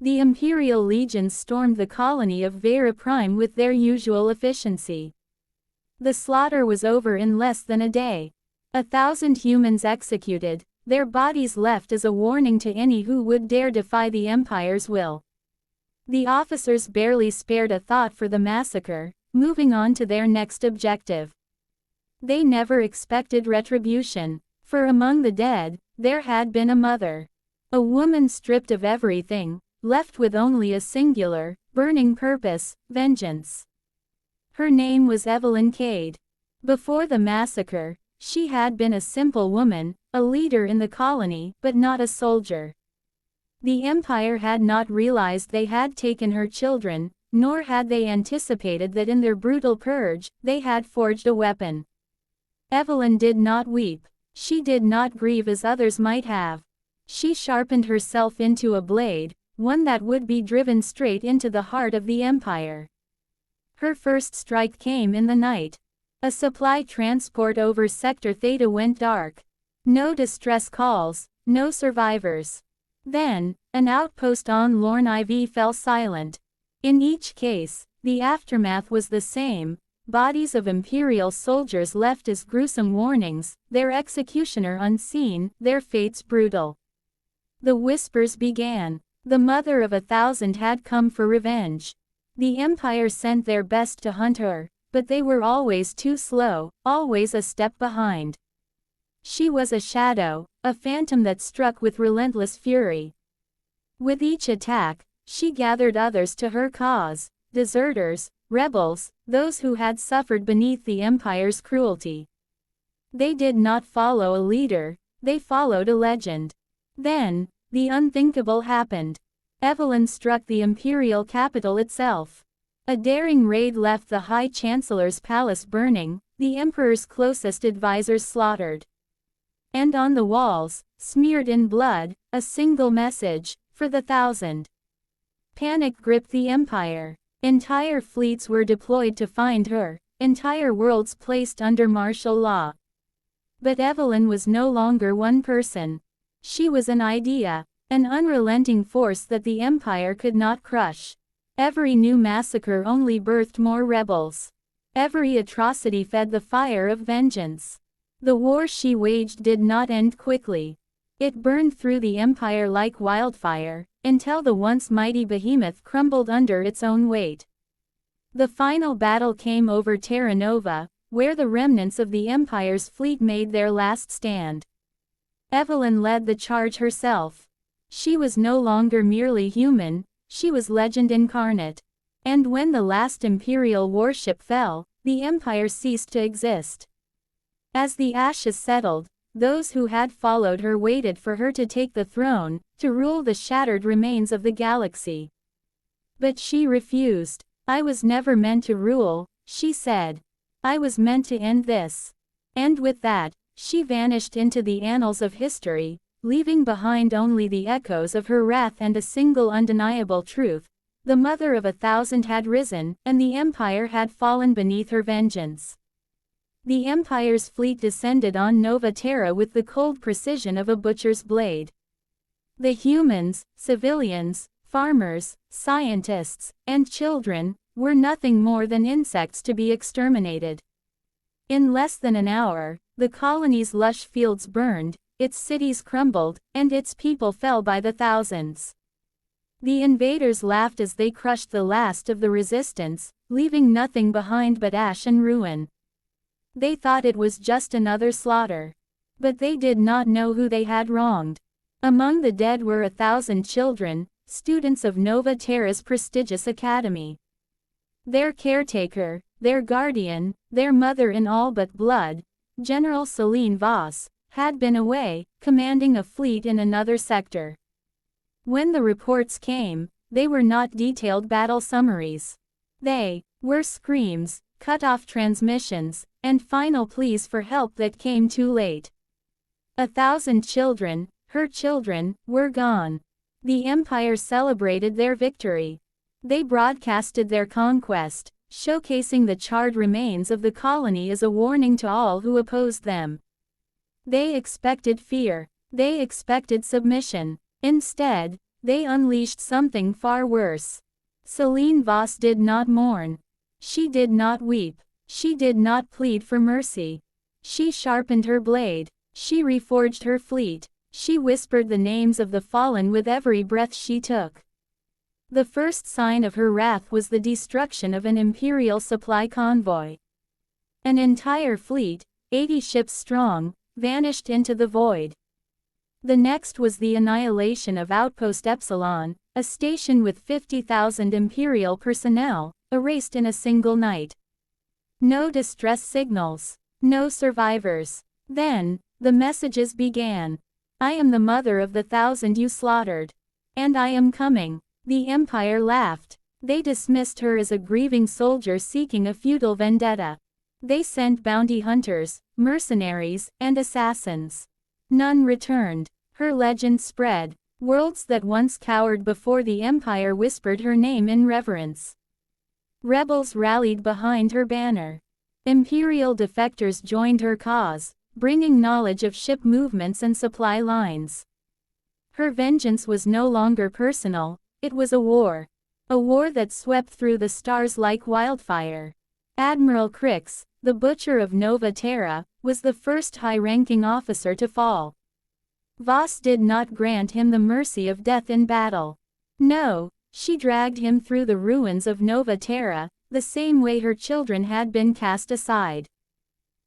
The imperial legions stormed the colony of Vera Prime with their usual efficiency. The slaughter was over in less than a day. 1,000 humans executed, their bodies left as a warning to any who would dare defy the Empire's will. The officers barely spared a thought for the massacre, moving on to their next objective. They never expected retribution, for among the dead, there had been a mother. A woman stripped of everything, left with only a singular, burning purpose, vengeance. Her name was Evelyn Cade. Before the massacre, she had been a simple woman, a leader in the colony, but not a soldier. The Empire had not realized they had taken her children, nor had they anticipated that in their brutal purge, they had forged a weapon. Evelyn did not weep. She did not grieve as others might have. She sharpened herself into a blade, one that would be driven straight into the heart of the Empire. Her first strike came in the night. A supply transport over Sector Theta went dark. No distress calls, no survivors. Then, an outpost on Lorne IV fell silent. In each case, the aftermath was the same: bodies of Imperial soldiers left as gruesome warnings, their executioner unseen, their fates brutal. The whispers began. The mother of 1,000 had come for revenge. The Empire sent their best to hunt her, but they were always too slow, always a step behind. She was a shadow, a phantom that struck with relentless fury. With each attack, she gathered others to her cause: deserters, rebels, those who had suffered beneath the Empire's cruelty. They did not follow a leader, they followed a legend. Then, the unthinkable happened. Evelyn struck the imperial capital itself. A daring raid left the High Chancellor's palace burning, the Emperor's closest advisors slaughtered. And on the walls, smeared in blood, a single message: for the 1,000. Panic gripped the Empire. Entire fleets were deployed to find her, entire worlds placed under martial law. But Evelyn was no longer one person. She was an idea, an unrelenting force that the Empire could not crush. Every new massacre only birthed more rebels. Every atrocity fed the fire of vengeance. The war she waged did not end quickly. It burned through the Empire like wildfire, until the once mighty behemoth crumbled under its own weight. The final battle came over Terra Nova, where the remnants of the Empire's fleet made their last stand. Evelyn led the charge herself. She was no longer merely human, she was legend incarnate. And when the last Imperial warship fell, the Empire ceased to exist. As the ashes settled, those who had followed her waited for her to take the throne, to rule the shattered remains of the galaxy. But she refused. "I was never meant to rule," she said. "I was meant to end this." And with that, she vanished into the annals of history, leaving behind only the echoes of her wrath and a single undeniable truth: the mother of 1,000 had risen, and the Empire had fallen beneath her vengeance. The Empire's fleet descended on Nova Terra with the cold precision of a butcher's blade. The humans, civilians, farmers, scientists, and children, were nothing more than insects to be exterminated. In less than an hour, the colony's lush fields burned, its cities crumbled, and its people fell by the thousands. The invaders laughed as they crushed the last of the resistance, leaving nothing behind but ash and ruin. They thought it was just another slaughter. But they did not know who they had wronged. Among the dead were 1,000 children, students of Nova Terra's prestigious academy. Their caretaker, their guardian, their mother in all but blood, General Celine Voss, had been away, commanding a fleet in another sector. When the reports came, they were not detailed battle summaries. They were screams, cut-off transmissions, and final pleas for help that came too late. 1,000 children, her children, were gone. The Empire celebrated their victory. They broadcasted their conquest, showcasing the charred remains of the colony as a warning to all who opposed them. They expected fear. They expected submission. Instead, they unleashed something far worse. Celine Voss did not mourn. She did not weep. She did not plead for mercy. She sharpened her blade. She reforged her fleet. She whispered the names of the fallen with every breath she took. The first sign of her wrath was the destruction of an imperial supply convoy. An entire fleet, 80 ships strong, vanished into the void. The next was the annihilation of Outpost Epsilon, a station with 50,000 imperial personnel, erased in a single night. No distress signals. No survivors. Then, the messages began. I am the mother of the 1,000 you slaughtered. And I am coming. The Empire laughed. They dismissed her as a grieving soldier seeking a futile vendetta. They sent bounty hunters, mercenaries, and assassins. None returned. Her legend spread. Worlds that once cowered before the Empire whispered her name in reverence. Rebels rallied behind her banner. Imperial defectors joined her cause, bringing knowledge of ship movements and supply lines. Her vengeance was no longer personal, it was a war. A war that swept through the stars like wildfire. Admiral Crix, the butcher of Nova Terra, was the first high-ranking officer to fall. Voss did not grant him the mercy of death in battle. No, she dragged him through the ruins of Nova Terra, the same way her children had been cast aside.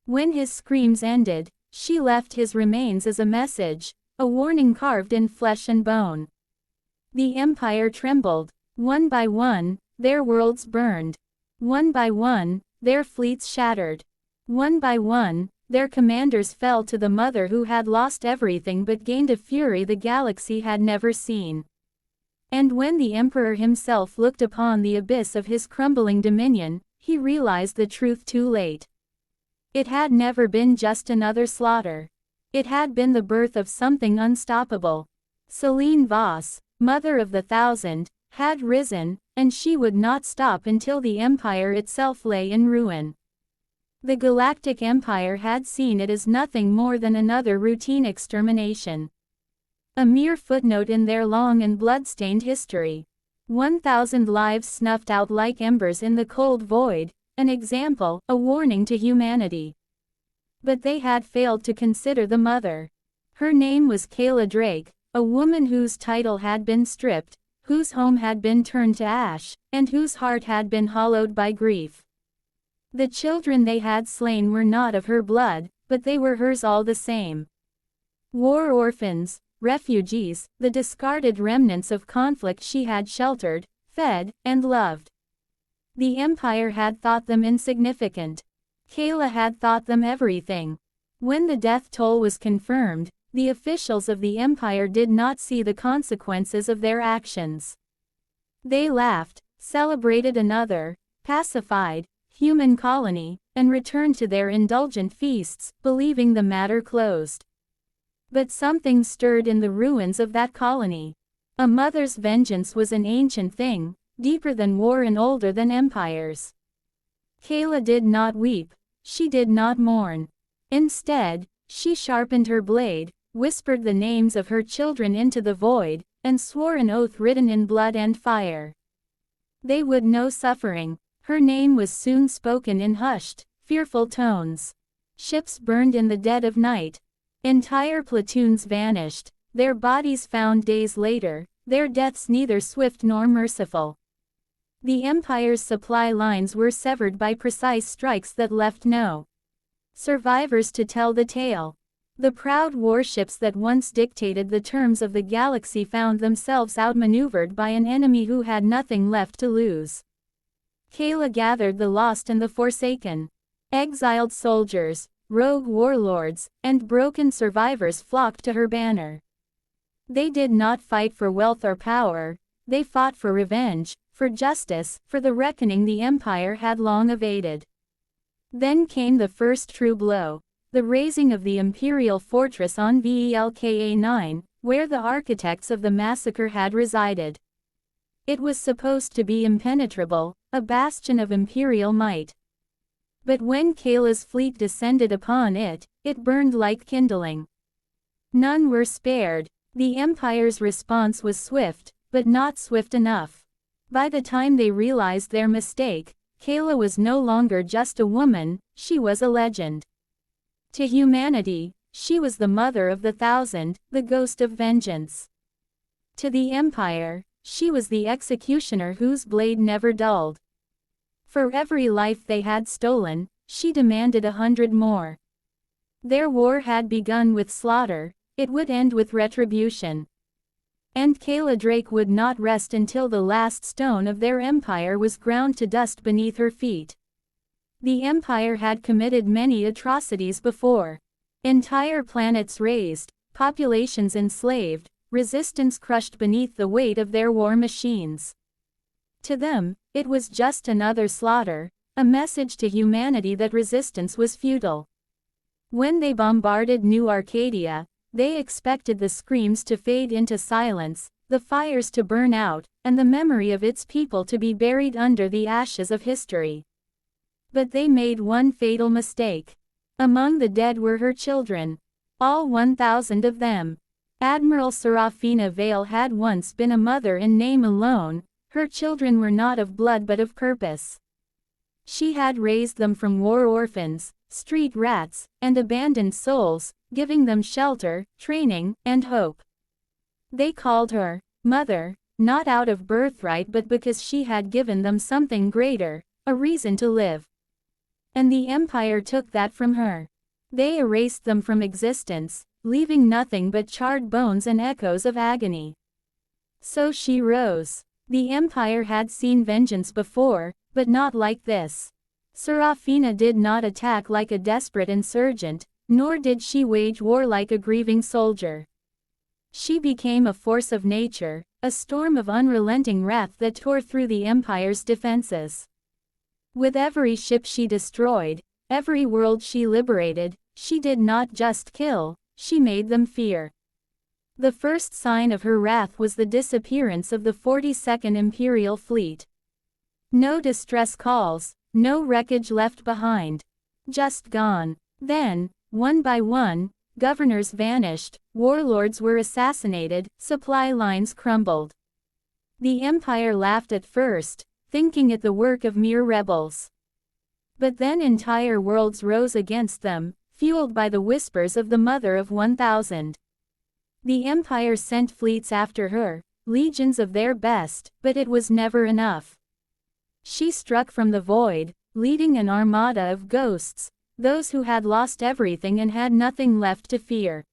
When his screams ended, she left his remains as a message, a warning carved in flesh and bone. The Empire trembled. One by one, their worlds burned. One by one, their fleets shattered. One by one, their commanders fell to the mother who had lost everything but gained a fury the galaxy had never seen. And when the Emperor himself looked upon the abyss of his crumbling dominion, he realized the truth too late. It had never been just another slaughter. It had been the birth of something unstoppable. Celine Voss, mother of the 1,000, had risen, and she would not stop until the Empire itself lay in ruin. The Galactic Empire had seen it as nothing more than another routine extermination. A mere footnote in their long and blood-stained history. 1,000 lives snuffed out like embers in the cold void, an example, a warning to humanity. But they had failed to consider the mother. Her name was Kayla Drake, a woman whose title had been stripped, whose home had been turned to ash, and whose heart had been hollowed by grief. The children they had slain were not of her blood, but they were hers all the same. War orphans, refugees, the discarded remnants of conflict she had sheltered, fed, and loved. The Empire had thought them insignificant. Kayla had thought them everything. When the death toll was confirmed, the officials of the Empire did not see the consequences of their actions. They laughed, celebrated another, pacified, human colony, and returned to their indulgent feasts, believing the matter closed. But something stirred in the ruins of that colony. A mother's vengeance was an ancient thing, deeper than war and older than empires. Kayla did not weep. She did not mourn. Instead, she sharpened her blade, whispered the names of her children into the void, and swore an oath written in blood and fire. They would know suffering. Her name was soon spoken in hushed, fearful tones. Ships burned in the dead of night. Entire platoons vanished, their bodies found days later, their deaths neither swift nor merciful. The Empire's supply lines were severed by precise strikes that left no survivors to tell the tale. The proud warships that once dictated the terms of the galaxy found themselves outmaneuvered by an enemy who had nothing left to lose. Kayla gathered the lost and the forsaken. Exiled soldiers, rogue warlords, and broken survivors flocked to her banner. They did not fight for wealth or power, they fought for revenge, for justice, for the reckoning the Empire had long evaded. Then came the first true blow, the razing of the Imperial fortress on Velka 9, where the architects of the massacre had resided. It was supposed to be impenetrable, a bastion of Imperial might. But when Kayla's fleet descended upon it, it burned like kindling. None were spared. The Empire's response was swift, but not swift enough. By the time they realized their mistake, Kayla was no longer just a woman, she was a legend. To humanity, she was the mother of the thousand, the ghost of vengeance. To the Empire, she was the executioner whose blade never dulled. For every life they had stolen, she demanded 100 more. Their war had begun with slaughter, it would end with retribution. And Kayla Drake would not rest until the last stone of their empire was ground to dust beneath her feet. The Empire had committed many atrocities before. Entire planets razed, populations enslaved, resistance crushed beneath the weight of their war machines. To them, it was just another slaughter, a message to humanity that resistance was futile. When they bombarded New Arcadia, they expected the screams to fade into silence, the fires to burn out, and the memory of its people to be buried under the ashes of history. But they made one fatal mistake. Among the dead were her children. All 1,000 of them. Admiral Serafina Vale had once been a mother in name alone, her children were not of blood but of purpose. She had raised them from war orphans, street rats, and abandoned souls, giving them shelter, training, and hope. They called her Mother, not out of birthright but because she had given them something greater, a reason to live. And the Empire took that from her. They erased them from existence, leaving nothing but charred bones and echoes of agony. So she rose. The Empire had seen vengeance before, but not like this. Serafina did not attack like a desperate insurgent, nor did she wage war like a grieving soldier. She became a force of nature, a storm of unrelenting wrath that tore through the Empire's defenses. With every ship she destroyed, every world she liberated, she did not just kill, she made them fear. The first sign of her wrath was the disappearance of the 42nd Imperial Fleet. No distress calls, no wreckage left behind. Just gone. Then, one by one, governors vanished, warlords were assassinated, supply lines crumbled. The Empire laughed at first, thinking it the work of mere rebels. But then entire worlds rose against them, fueled by the whispers of the Mother of 1,000. The Empire sent fleets after her, legions of their best, but it was never enough. She struck from the void, leading an armada of ghosts, those who had lost everything and had nothing left to fear.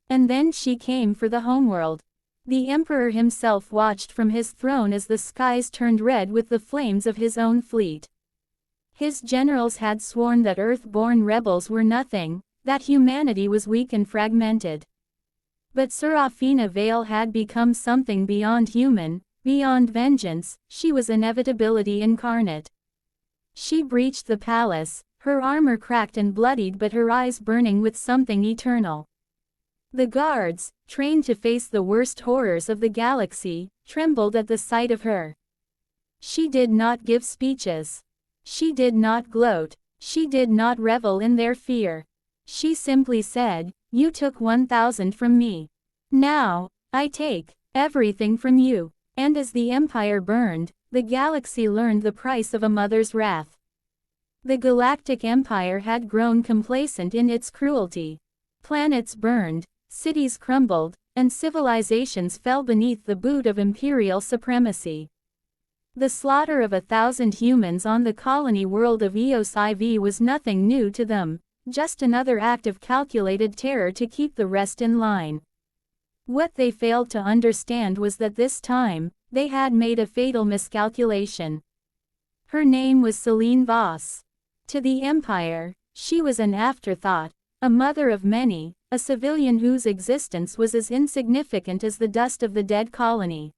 And then she came for the homeworld. The Emperor himself watched from his throne as the skies turned red with the flames of his own fleet. His generals had sworn that Earth-born rebels were nothing, that humanity was weak and fragmented. But Serafina Vale had become something beyond human, beyond vengeance, she was inevitability incarnate. She breached the palace, her armor cracked and bloodied but her eyes burning with something eternal. The guards, trained to face the worst horrors of the galaxy, trembled at the sight of her. She did not give speeches. She did not gloat. She did not revel in their fear. She simply said, "You took 1,000 from me. Now, I take everything from you." And as the Empire burned, the galaxy learned the price of a mother's wrath. The Galactic Empire had grown complacent in its cruelty. Planets burned, cities crumbled, and civilizations fell beneath the boot of imperial supremacy. The slaughter of 1,000 humans on the colony world of Eos IV was nothing new to them, just another act of calculated terror to keep the rest in line. What they failed to understand was that this time, they had made a fatal miscalculation. Her name was Celine Voss. To the Empire, she was an afterthought, a mother of many, a civilian whose existence was as insignificant as the dust of the dead colony.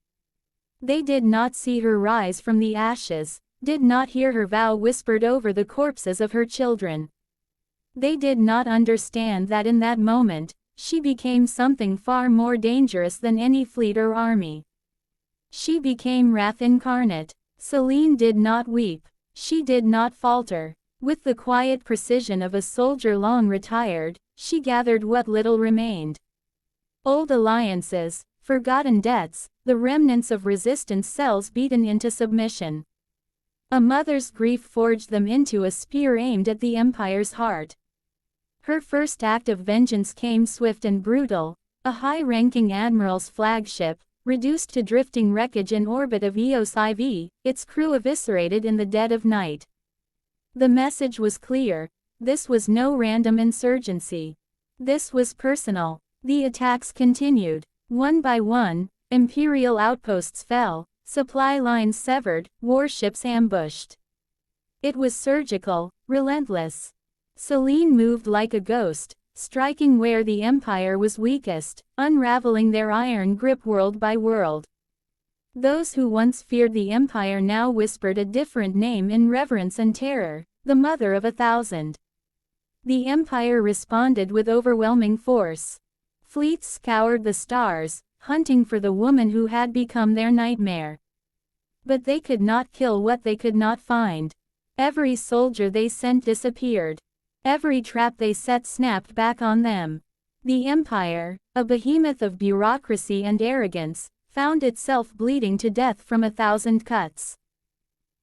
They did not see her rise from the ashes, did not hear her vow whispered over the corpses of her children. They did not understand that in that moment, she became something far more dangerous than any fleet or army. She became wrath incarnate. Celine did not weep. She did not falter. With the quiet precision of a soldier long retired, she gathered what little remained. Old alliances, forgotten debts, the remnants of resistance cells beaten into submission. A mother's grief forged them into a spear aimed at the Empire's heart. Her first act of vengeance came swift and brutal. A high-ranking admiral's flagship, reduced to drifting wreckage in orbit of Eos IV, its crew eviscerated in the dead of night. The message was clear. This was no random insurgency. This was personal. The attacks continued. One by one, Imperial outposts fell, supply lines severed, warships ambushed. It was surgical, relentless. Selene moved like a ghost, striking where the Empire was weakest, unraveling their iron grip world by world. Those who once feared the Empire now whispered a different name in reverence and terror, the Mother of 1,000. The Empire responded with overwhelming force. Fleets scoured the stars, hunting for the woman who had become their nightmare. But they could not kill what they could not find. Every soldier they sent disappeared. Every trap they set snapped back on them. The Empire, a behemoth of bureaucracy and arrogance, found itself bleeding to death from 1,000 cuts.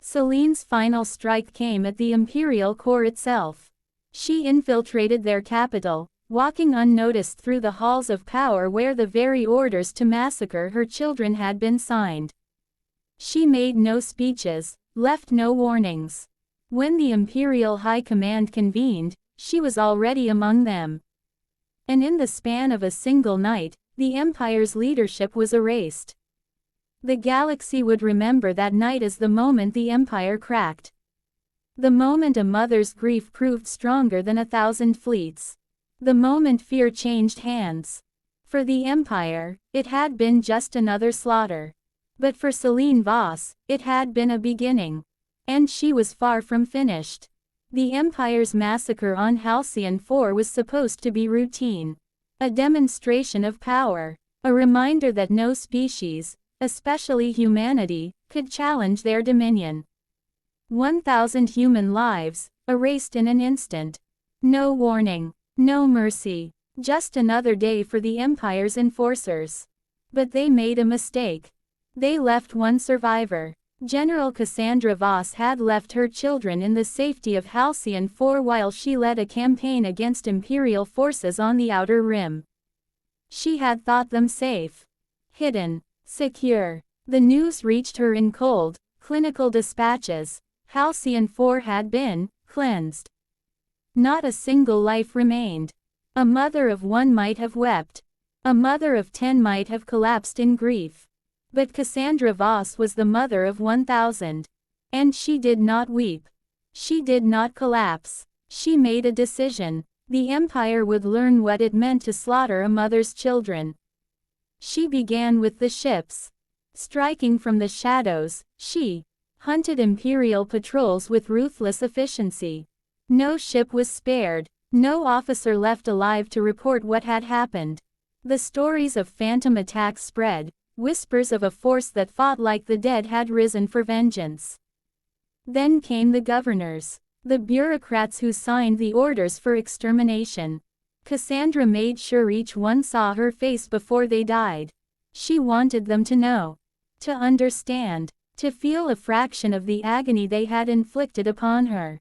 Selene's final strike came at the Imperial core itself. She infiltrated their capital, walking unnoticed through the halls of power where the very orders to massacre her children had been signed. She made no speeches, left no warnings. When the Imperial High Command convened, she was already among them. And in the span of a single night, the Empire's leadership was erased. The galaxy would remember that night as the moment the Empire cracked. The moment a mother's grief proved stronger than 1,000 fleets. The moment fear changed hands. For the Empire, it had been just another slaughter. But for Selene Voss, it had been a beginning. And she was far from finished. The Empire's massacre on Halcyon 4 was supposed to be routine. A demonstration of power. A reminder that no species, especially humanity, could challenge their dominion. 1,000 human lives, erased in an instant. No warning. No mercy. Just another day for the Empire's enforcers. But they made a mistake. They left one survivor. General Cassandra Voss had left her children in the safety of Halcyon 4 while she led a campaign against Imperial forces on the Outer Rim. She had thought them safe. Hidden. Secure. The news reached her in cold, clinical dispatches. Halcyon 4 had been cleansed. Not a single life remained. A mother of one might have wept. A mother of 10 might have collapsed in grief. But Cassandra Voss was the mother of 1,000. And she did not weep. She did not collapse. She made a decision. The Empire would learn what it meant to slaughter a mother's children. She began with the ships. Striking from the shadows, she hunted Imperial patrols with ruthless efficiency. No ship was spared. No officer left alive to report what had happened. The stories of phantom attacks spread. Whispers of a force that fought like the dead had risen for vengeance. Then came the governors. The bureaucrats who signed the orders for extermination. Cassandra made sure each one saw her face before they died. She wanted them to know. To understand. To feel a fraction of the agony they had inflicted upon her.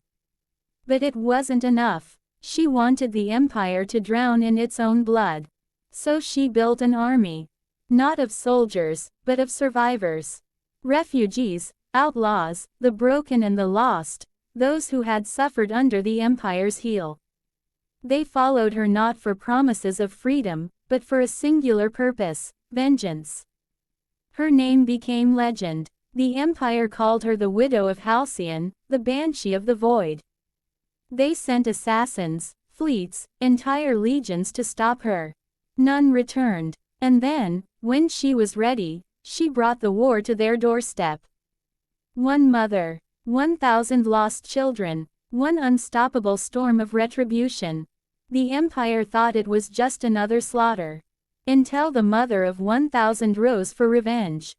But it wasn't enough. She wanted the Empire to drown in its own blood. So she built an army. Not of soldiers, but of survivors. Refugees, outlaws, the broken and the lost, those who had suffered under the Empire's heel. They followed her not for promises of freedom, but for a singular purpose, vengeance. Her name became legend. The Empire called her the Widow of Halcyon, the Banshee of the Void. They sent assassins, fleets, entire legions to stop her. None returned. And then, when she was ready, she brought the war to their doorstep. One mother, 1,000 lost children, one unstoppable storm of retribution. The Empire thought it was just another slaughter. Until the mother of 1,000 rose for revenge.